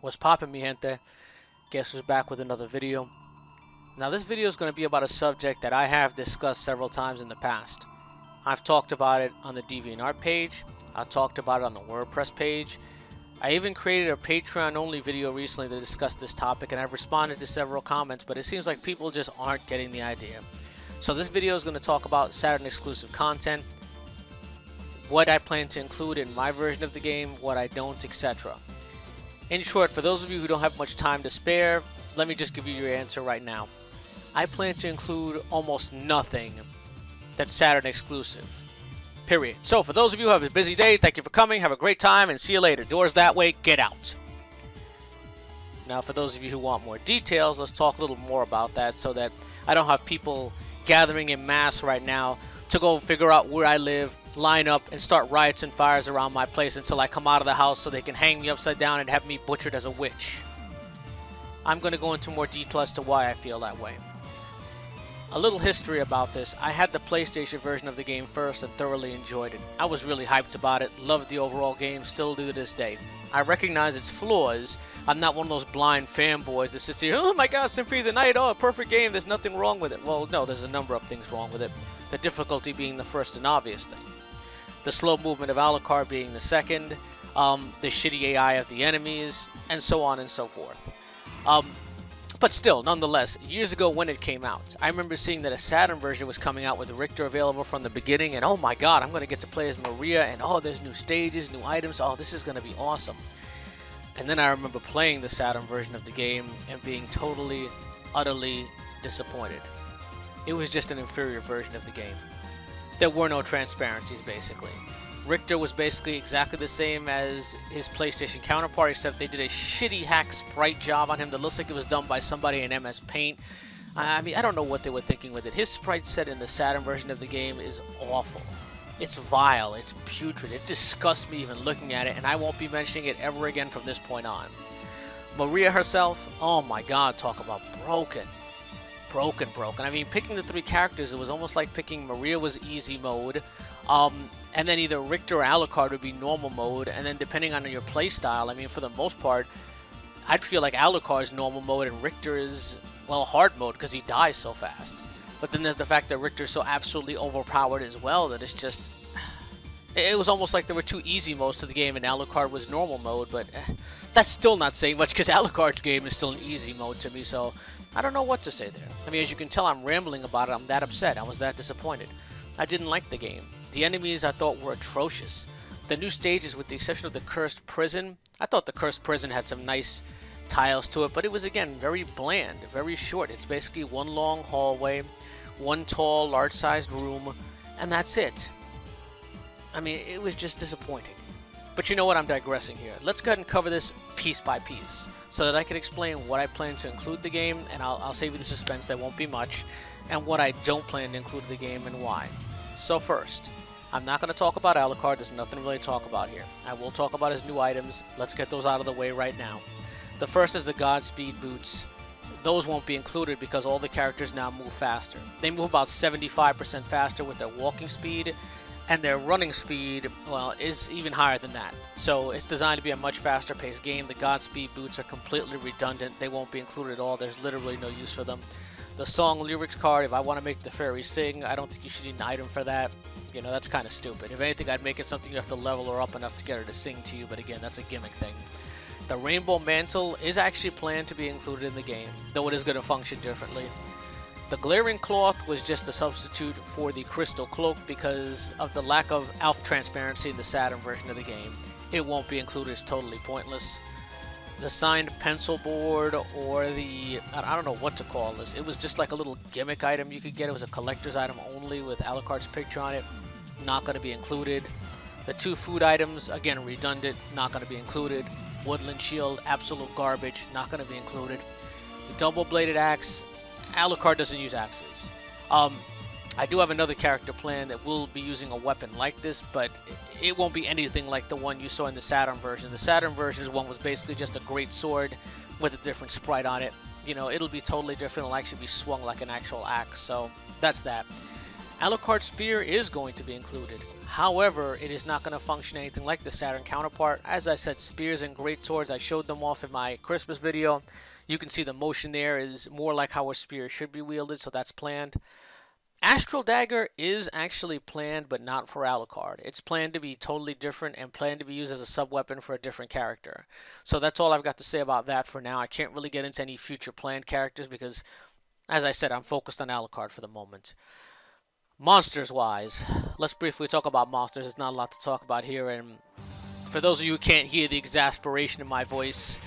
What's poppin', mi gente? Guess who's back with another video. Now this video is going to be about a subject that I have discussed several times in the past. I've talked about it on the DeviantArt page. I've talked about it on the WordPress page. I even created a Patreon only video recently to discuss this topic, and I've responded to several comments, but it seems like people just aren't getting the idea. So this video is going to talk about Saturn exclusive content, what I plan to include in my version of the game, what I don't, etc. In short, for those of you who don't have much time to spare, let me just give you your answer right now. I plan to include almost nothing that's Saturn exclusive. Period. So for those of you who have a busy day, thank you for coming, have a great time, and see you later. Doors that way, get out. Now for those of you who want more details, let's talk a little more about that so that I don't have people gathering in mass right now to go figure out where I live, line up, and start riots and fires around my place until I come out of the house so they can hang me upside down and have me butchered as a witch. I'm going to go into more detail as to why I feel that way. A little history about this. I had the PlayStation version of the game first and thoroughly enjoyed it. I was really hyped about it, loved the overall game, still do to this day. I recognize its flaws. I'm not one of those blind fanboys that sits here, oh my god, Symphony of the Night, oh, a perfect game, there's nothing wrong with it. Well, no, there's a number of things wrong with it. The difficulty being the first and obvious thing. The slow movement of Alucard being the second, the shitty AI of the enemies, and so on and so forth. But still, nonetheless, years ago when it came out, I remember seeing that a Saturn version was coming out with Richter available from the beginning, and oh my god, I'm going to get to play as Maria, and oh, there's new stages, new items, oh, this is going to be awesome. And then I remember playing the Saturn version of the game and being totally, utterly disappointed. It was just an inferior version of the game. There were no transparencies, basically. Richter was basically exactly the same as his PlayStation counterpart, except they did a shitty hack sprite job on him that looks like it was done by somebody in MS Paint. I mean, I don't know what they were thinking with it. His sprite set in the Saturn version of the game is awful. It's vile, it's putrid, it disgusts me even looking at it, and I won't be mentioning it ever again from this point on. Maria herself, oh my god, talk about broken. Broken. I mean, picking the three characters, it was almost like picking Maria was easy mode, and then either Richter or Alucard would be normal mode, and then depending on your playstyle, I mean, for the most part, I'd feel like Alucard's normal mode and Richter is, well, hard mode because he dies so fast. But then there's the fact that Richter's so absolutely overpowered as well that it's just... It was almost like there were two easy modes to the game and Alucard was normal mode, but that's still not saying much because Alucard's game is still an easy mode to me, so I don't know what to say there. I mean, as you can tell, I'm rambling about it. I'm that upset. I was that disappointed. I didn't like the game. The enemies I thought were atrocious. The new stages, with the exception of the Cursed Prison, I thought the Cursed Prison had some nice tiles to it, but it was, again, very bland, very short. It's basically one long hallway, one tall, large-sized room, and that's it. I mean, it was just disappointing. But you know what? I'm digressing here. Let's go ahead and cover this piece by piece so that I can explain what I plan to include the game, and I'll save you the suspense, there won't be much, and what I don't plan to include in the game and why. So first, I'm not going to talk about Alucard. There's nothing really to talk about here. I will talk about his new items. Let's get those out of the way right now. The first is the Godspeed boots. Those won't be included because all the characters now move faster. They move about 75% faster with their walking speed, and their running speed, well, is even higher than that. So it's designed to be a much faster paced game. The Godspeed boots are completely redundant. They won't be included at all. There's literally no use for them. The song lyrics card, if I want to make the fairy sing, I don't think you should need an item for that. You know, that's kind of stupid. If anything, I'd make it something you have to level her up enough to get her to sing to you, but again, that's a gimmick thing. The Rainbow Mantle is actually planned to be included in the game, though it is going to function differently. The Glaring Cloth was just a substitute for the Crystal Cloak because of the lack of elf transparency in the Saturn version of the game. It won't be included, it's totally pointless. The signed pencil board, or the, I don't know what to call this, it was just like a little gimmick item you could get. It was a collector's item only with Alucard's picture on it, not going to be included. The two food items, again redundant, not going to be included. Woodland Shield, absolute garbage, not going to be included. The double-bladed axe, Alucard doesn't use axes. I do have another character plan that will be using a weapon like this, but it won't be anything like the one you saw in the Saturn version. The Saturn version one was basically just a great sword with a different sprite on it. You know, it'll be totally different. It'll actually be swung like an actual axe, so that's that. Alucard Spear is going to be included. However, it is not going to function anything like the Saturn counterpart. As I said, spears and great swords, I showed them off in my Christmas video. You can see the motion there is more like how a spear should be wielded, so that's planned. Astral Dagger is actually planned, but not for Alucard. It's planned to be totally different and planned to be used as a sub-weapon for a different character. So that's all I've got to say about that for now. I can't really get into any future planned characters because, as I said, I'm focused on Alucard for the moment. Monsters-wise, let's briefly talk about monsters. There's not a lot to talk about here, and for those of you who can't hear the exasperation in my voice,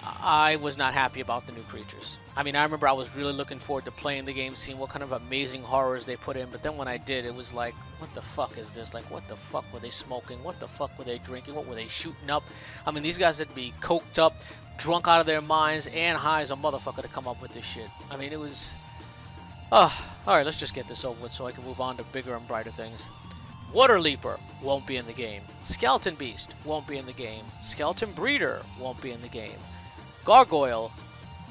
I was not happy about the new creatures. I mean, I remember I was really looking forward to playing the game, seeing what kind of amazing horrors they put in, but then when I did, it was like, what the fuck is this? Like, what the fuck were they smoking? What the fuck were they drinking? What were they shooting up? I mean, these guys had to be coked up, drunk out of their minds, and high as a motherfucker to come up with this shit. I mean, it was... alright, let's just get this over with so I can move on to bigger and brighter things. Water Leaper won't be in the game. Skeleton Beast won't be in the game. Skeleton Breeder won't be in the game. Gargoyle,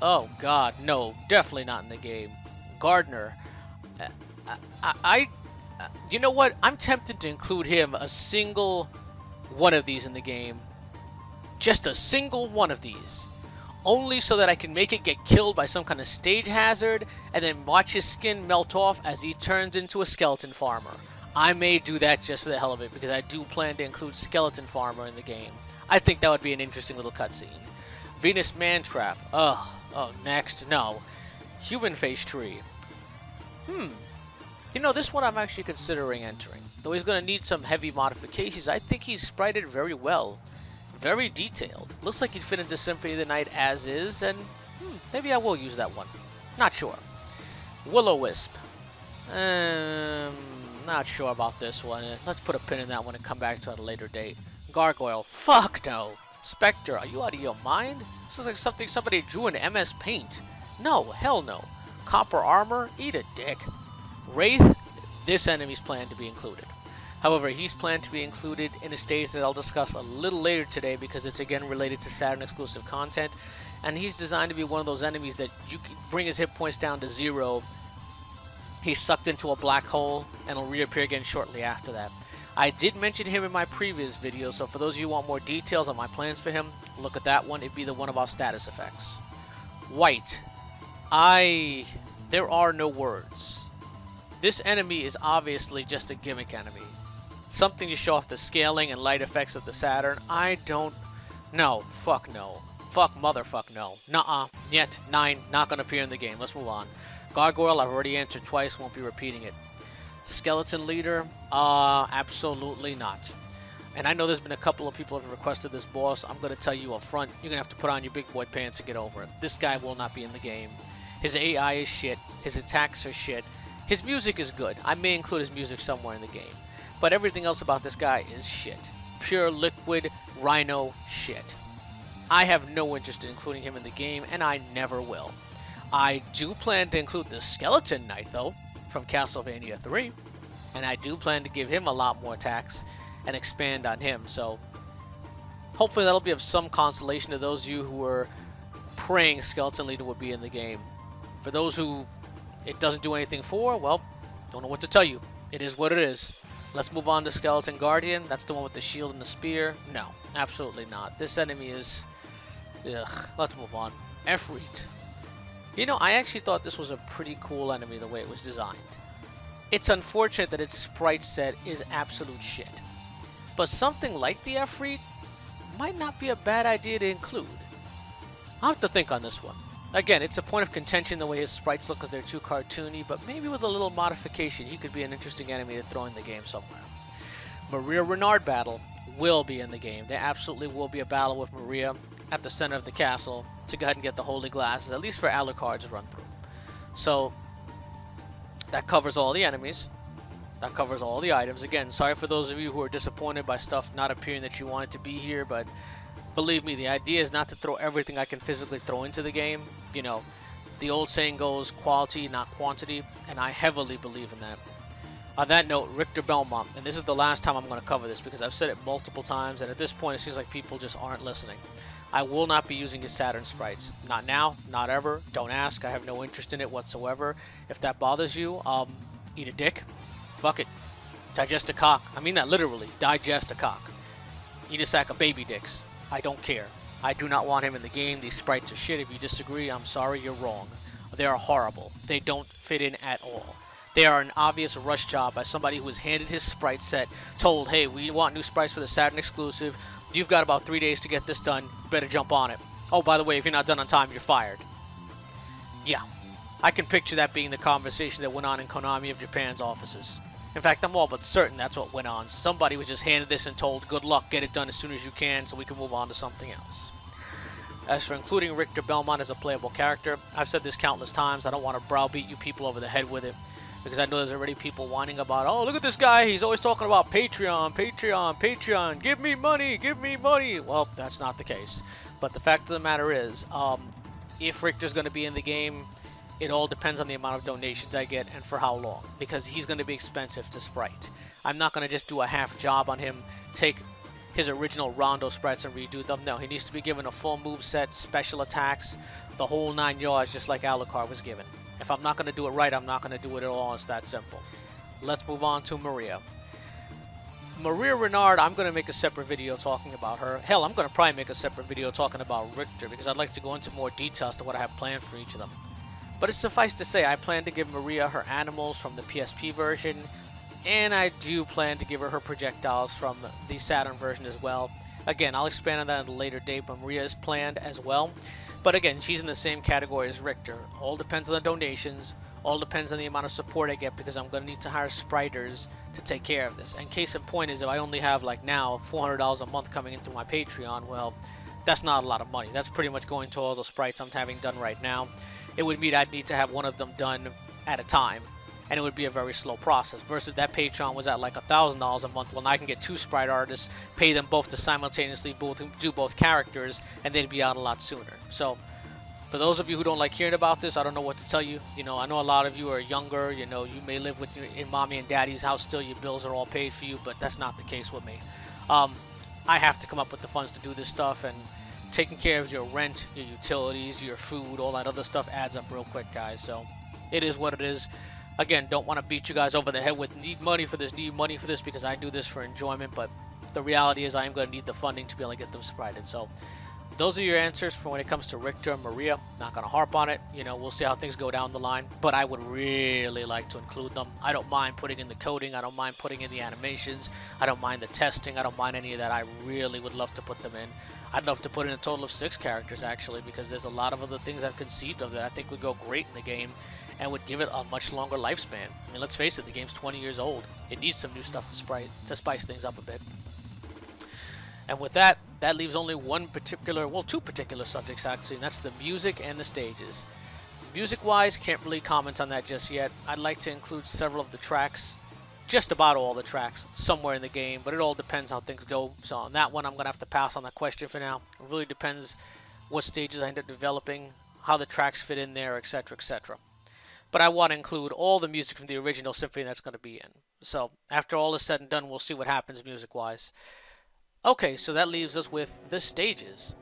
oh god, no, definitely not in the game. Gardener, you know what? I'm tempted to include him, a single one of these in the game. Just a single one of these. Only so that I can make it get killed by some kind of stage hazard and then watch his skin melt off as he turns into a skeleton farmer. I may do that just for the hell of it because I do plan to include skeleton farmer in the game. I think that would be an interesting little cutscene. Venus Mantrap. Oh, next. No. Human Face Tree. You know, this one I'm actually considering entering. Though he's going to need some heavy modifications, I think he's sprited very well. Very detailed. Looks like he'd fit into Symphony of the Night as is, and maybe I will use that one. Not sure. Will-O-Wisp. Not sure about this one. Let's put a pin in that one and come back to it at a later date. Gargoyle. Fuck no. Spectre, are you out of your mind? This is like something somebody drew in MS Paint. No, hell no. Copper Armor? Eat a dick. Wraith? This enemy's planned to be included. However, he's planned to be included in a stage that I'll discuss a little later today because it's again related to Saturn exclusive content. And he's designed to be one of those enemies that you can bring his hit points down to 0. He's sucked into a black hole and will reappear again shortly after that. I did mention him in my previous video, so for those of you who want more details on my plans for him, look at that one. It'd be the one about status effects. White. There are no words. This enemy is obviously just a gimmick enemy. Something to show off the scaling and light effects of the Saturn. No. Fuck no. Fuck motherfuck no. Nuh-uh. Yet. 9. Not gonna appear in the game. Let's move on. Gargoyle, I've already answered twice. Won't be repeating it. Skeleton Leader? Absolutely not. And I know there's been a couple of people who have requested this boss. I'm going to tell you up front, you're going to have to put on your big boy pants and get over it. This guy will not be in the game. His AI is shit. His attacks are shit. His music is good. I may include his music somewhere in the game. But everything else about this guy is shit. Pure liquid rhino shit. I have no interest in including him in the game, and I never will. I do plan to include the Skeleton Knight, though, from Castlevania 3, and I do plan to give him a lot more attacks and expand on him, so hopefully that'll be of some consolation to those of you who are praying Skeleton Leader would be in the game. For those who it doesn't do anything for, well, don't know what to tell you. It is what it is. Let's move on to Skeleton Guardian. That's the one with the shield and the spear. No, absolutely not. This enemy is... Ugh. Let's move on. Efreet. You know, I actually thought this was a pretty cool enemy the way it was designed. It's unfortunate that its sprite set is absolute shit. But something like the Efreet might not be a bad idea to include. I'll have to think on this one. Again, it's a point of contention the way his sprites look because they're too cartoony, but maybe with a little modification he could be an interesting enemy to throw in the game somewhere. Maria Renard battle will be in the game. There absolutely will be a battle with Maria at the center of the castle to go ahead and get the Holy Glasses, at least for Alucard's run through. So, that covers all the enemies. That covers all the items. Again, sorry for those of you who are disappointed by stuff not appearing that you wanted to be here, but believe me, the idea is not to throw everything I can physically throw into the game. You know, the old saying goes, quality, not quantity, and I heavily believe in that. On that note, Richter Belmont, and this is the last time I'm going to cover this because I've said it multiple times, and at this point it seems like people just aren't listening. I will not be using his Saturn sprites. Not now, not ever. Don't ask. I have no interest in it whatsoever. If that bothers you, eat a dick. Fuck it. Digest a cock. I mean that literally. Digest a cock. Eat a sack of baby dicks. I don't care. I do not want him in the game. These sprites are shit. If you disagree, I'm sorry, you're wrong. They are horrible. They don't fit in at all. They are an obvious rush job by somebody who was handed his sprite set, told, hey, we want new sprites for the Saturn exclusive. You've got about 3 days to get this done. You better jump on it. Oh, by the way, if you're not done on time, you're fired. Yeah. I can picture that being the conversation that went on in Konami of Japan's offices. In fact, I'm all but certain that's what went on. Somebody was just handed this and told, good luck, get it done as soon as you can so we can move on to something else. As for including Richter Belmont as a playable character, I've said this countless times. I don't want to browbeat you people over the head with it, because I know there's already people whining about, oh, look at this guy, he's always talking about Patreon, Patreon, Patreon, give me money, give me money. Well, that's not the case. But the fact of the matter is, if Richter's going to be in the game, it all depends on the amount of donations I get and for how long, because he's going to be expensive to sprite. I'm not going to just do a half job on him, take his original Rondo sprites and redo them. No, he needs to be given a full move set, special attacks, the whole 9 yards, just like Alucard was given. If I'm not going to do it right, I'm not going to do it at all. It's that simple. Let's move on to Maria. Maria Renard, I'm going to make a separate video talking about her. Hell, I'm going to probably make a separate video talking about Richter, because I'd like to go into more details to what I have planned for each of them. But it's suffice to say, I plan to give Maria her animals from the PSP version, and I do plan to give her her projectiles from the Saturn version as well. Again, I'll expand on that at a later date, but Maria is planned as well. But again, she's in the same category as Richter. All depends on the donations, all depends on the amount of support I get, because I'm going to need to hire spriters to take care of this. And case in point is, if I only have, like now, $400 a month coming into my Patreon, well, that's not a lot of money. That's pretty much going to all the sprites I'm having done right now. It would mean I'd need to have one of them done at a time, and it would be a very slow process, versus that Patreon was at like $1,000 a month. Well, now I can get 2 sprite artists, pay them both to simultaneously do both characters, and they'd be out a lot sooner. So for those of you who don't like hearing about this, I don't know what to tell you. You know, I know a lot of you are younger, you know, you may live with in mommy and daddy's house still, your bills are all paid for you, but that's not the case with me. I have to come up with the funds to do this stuff, and taking care of your rent, your utilities, your food, all that other stuff adds up real quick, guys. So it is what it is. Again, don't want to beat you guys over the head with need money for this, because I do this for enjoyment, but the reality is I am going to need the funding to be able to get them sprited. So those are your answers for when it comes to Richter and Maria. Not going to harp on it. You know, we'll see how things go down the line, but I would really like to include them. I don't mind putting in the coding. I don't mind putting in the animations. I don't mind the testing. I don't mind any of that. I really would love to put them in. I'd love to put in a total of 6 characters, actually, because there's a lot of other things I've conceived of that I think would go great in the game and would give it a much longer lifespan. I mean, let's face it, the game's 20 years old. It needs some new stuff to spice things up a bit. And with that, that leaves only one particular, well, 2 particular subjects, actually, and that's the music and the stages. Music-wise, can't really comment on that just yet. I'd like to include several of the tracks, just about all the tracks, somewhere in the game, but it all depends how things go. So on that one, I'm going to have to pass on that question for now. It really depends what stages I end up developing, how the tracks fit in there, etc., etc. But I want to include all the music from the original symphony that's going to be in. So after all is said and done, we'll see what happens music-wise. Okay, so that leaves us with the stages.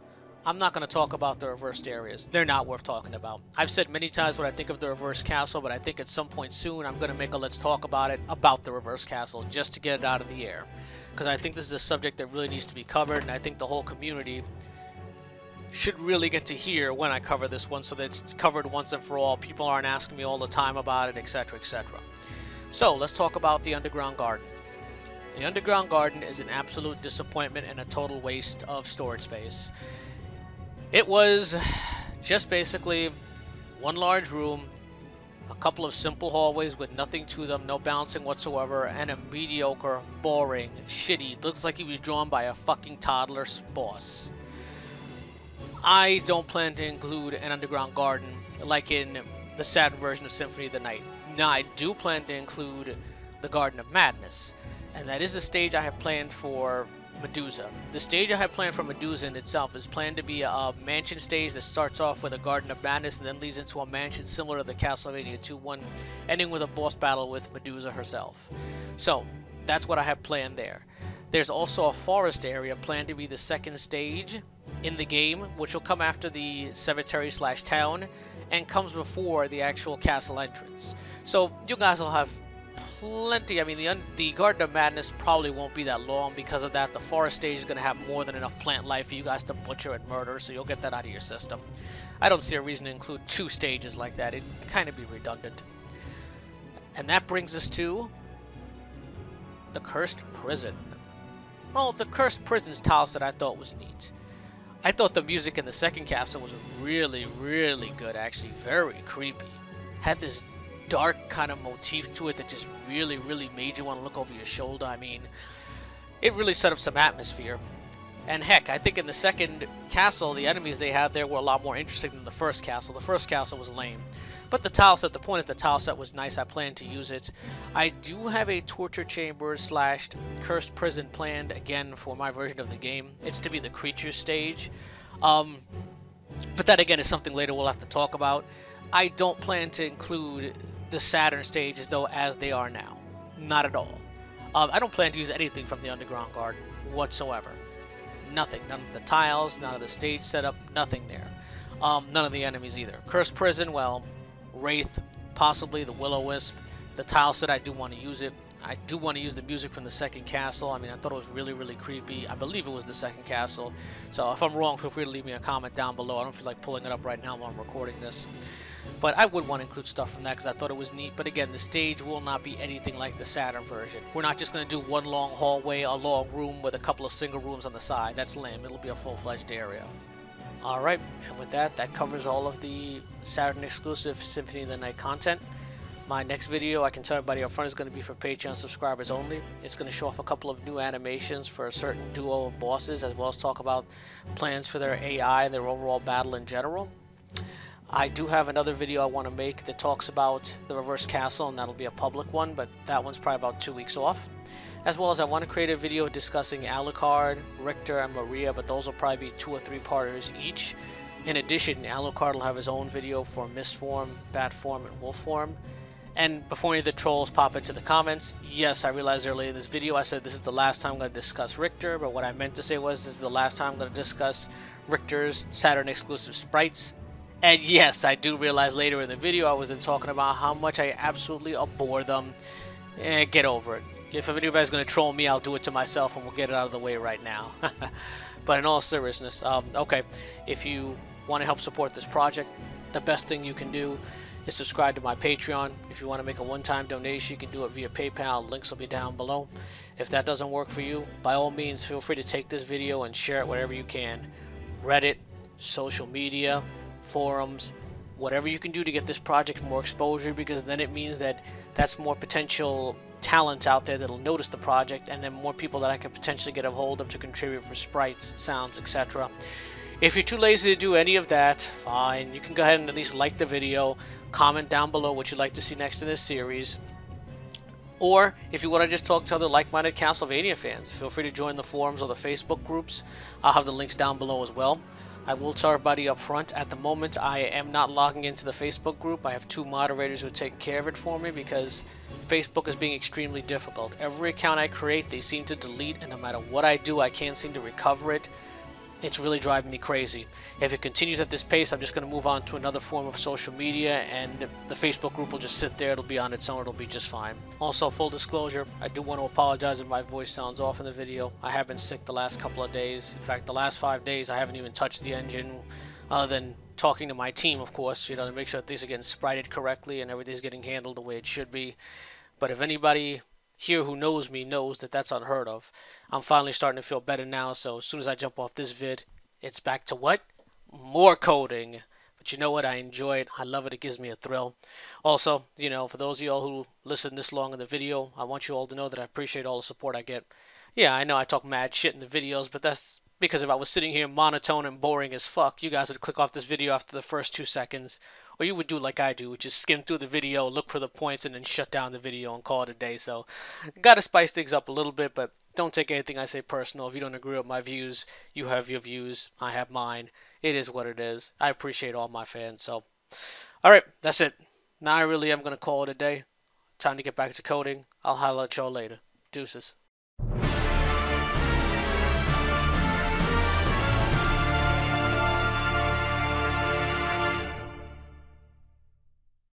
I'm not going to talk about the reversed areas. They're not worth talking about. I've said many times what I think of the reverse castle, but I think at some point soon I'm going to make a let's talk about it, about the reverse castle, just to get it out of the air. Because I think this is a subject that really needs to be covered, and I think the whole community should really get to hear when I cover this one, so that it's covered once and for all. People aren't asking me all the time about it, etc., etc. So let's talk about the Underground Garden. The Underground Garden is an absolute disappointment and a total waste of storage space. It was just basically one large room, a couple of simple hallways with nothing to them, no balancing whatsoever, and a mediocre, boring, shitty, looks like he was drawn by a fucking toddler boss. I don't plan to include an Underground Garden like in the Saturn version of Symphony of the Night. Now, I do plan to include the Garden of Madness, and that is the stage I have planned for Medusa. The stage I have planned for Medusa in itself is planned to be a mansion stage that starts off with a Garden of Madness and then leads into a mansion similar to the Castlevania 2 one, ending with a boss battle with Medusa herself. So, that's what I have planned there. There's also a forest area planned to be the second stage in the game, which will come after the cemetery/town and comes before the actual castle entrance. So you guys will have plenty. I mean, the Garden of Madness probably won't be that long because of that. The forest stage is going to have more than enough plant life for you guys to butcher and murder, so you'll get that out of your system. I don't see a reason to include 2 stages like that. It'd kind of be redundant. And that brings us to the Cursed Prison. Well, the Cursed Prison's tile set I thought was neat. I thought the music in the second castle was really, really good, actually. Very creepy. Had this dark kind of motif to it that just really, really made you want to look over your shoulder. I mean, it really set up some atmosphere. And heck, I think in the second castle, the enemies they had there were a lot more interesting than the first castle. The first castle was lame. But the tile set, the point is the tile set was nice. I plan to use it. I do have a torture chamber / cursed prison planned, again, for my version of the game. It's to be the creature stage. But that, again, is something later we'll have to talk about. I don't plan to include the Saturn stages, though, as they are now. Not at all. I don't plan to use anything from the Underground Garden whatsoever. Nothing. None of the tiles, none of the stage setup, nothing there. None of the enemies either. Cursed Prison, well, Wraith, possibly the Will-O-Wisp. The tile set, I do want to use it. I do want to use the music from the second castle. I mean, I thought it was really, really creepy. I believe it was the second castle. So if I'm wrong, feel free to leave me a comment down below. I don't feel like pulling it up right now while I'm recording this. But I would want to include stuff from that because I thought it was neat. But again, the stage will not be anything like the Saturn version. We're not just going to do one long hallway, a long room with a couple of single rooms on the side. That's lame. It'll be a full-fledged area. Alright, and with that, that covers all of the Saturn exclusive Symphony of the Night content. My next video, I can tell everybody up front, is going to be for Patreon subscribers only. It's going to show off a couple of new animations for a certain duo of bosses, as well as talk about plans for their AI and their overall battle in general. I do have another video I want to make that talks about the Reverse Castle, and that'll be a public one, but that one's probably about 2 weeks off. As well as I want to create a video discussing Alucard, Richter, and Maria, but those will probably be 2 or 3 parters each. In addition, Alucard will have his own video for Mist form, Bat form, and Wolf form. And before any of the trolls pop into the comments, yes, I realized earlier in this video I said this is the last time I'm going to discuss Richter, but what I meant to say was this is the last time I'm going to discuss Richter's Saturn exclusive sprites. And yes, I do realize later in the video I wasn't talking about how much I absolutely abhor them. Get over it. If anybody's going to troll me, I'll do it to myself and we'll get it out of the way right now. But in all seriousness, okay, if you want to help support this project, the best thing you can do is subscribe to my Patreon. If you want to make a one-time donation, you can do it via PayPal. Links will be down below. If that doesn't work for you, by all means, feel free to take this video and share it wherever you can. Reddit, social media, forums, whatever you can do to get this project more exposure, because then it means that that's more potential talent out there that'll notice the project, and then more people that I can potentially get a hold of to contribute for sprites, sounds, etc. If you're too lazy to do any of that, fine. You can go ahead and at least like the video, comment down below what you'd like to see next in this series. Or if you want to just talk to other like-minded Castlevania fans, feel free to join the forums or the Facebook groups. I'll have the links down below as well. I will tell everybody up front, at the moment I am not logging into the Facebook group. I have 2 moderators who are taking care of it for me because Facebook is being extremely difficult. Every account I create, they seem to delete, and no matter what I do, I can't seem to recover it. It's really driving me crazy. If it continues at this pace, I'm just going to move on to another form of social media, and the Facebook group will just sit there. It'll be on its own. It'll be just fine. Also, full disclosure, I do want to apologize if my voice sounds off in the video. I have been sick the last couple of days. In fact, the last 5 days, I haven't even touched the engine, other than talking to my team, of course, you know, to make sure that things are getting sprited correctly and everything's getting handled the way it should be. But if anybody here who knows me knows that that's unheard of. I'm finally starting to feel better now, so as soon as I jump off this vid, it's back to what? More coding. But you know what? I enjoy it. I love it. It gives me a thrill. Also, you know, for those of y'all who listen this long in the video, I want you all to know that I appreciate all the support I get. Yeah, I know I talk mad shit in the videos, but that's because if I was sitting here monotone and boring as fuck, you guys would click off this video after the first 2 seconds. Or you would do like I do, which is skim through the video, look for the points, and then shut down the video and call it a day. So, gotta spice things up a little bit, but don't take anything I say personal. If you don't agree with my views, you have your views, I have mine. It is what it is. I appreciate all my fans, so. Alright, that's it. Now I really am going to call it a day. Time to get back to coding. I'll holler at y'all later. Deuces.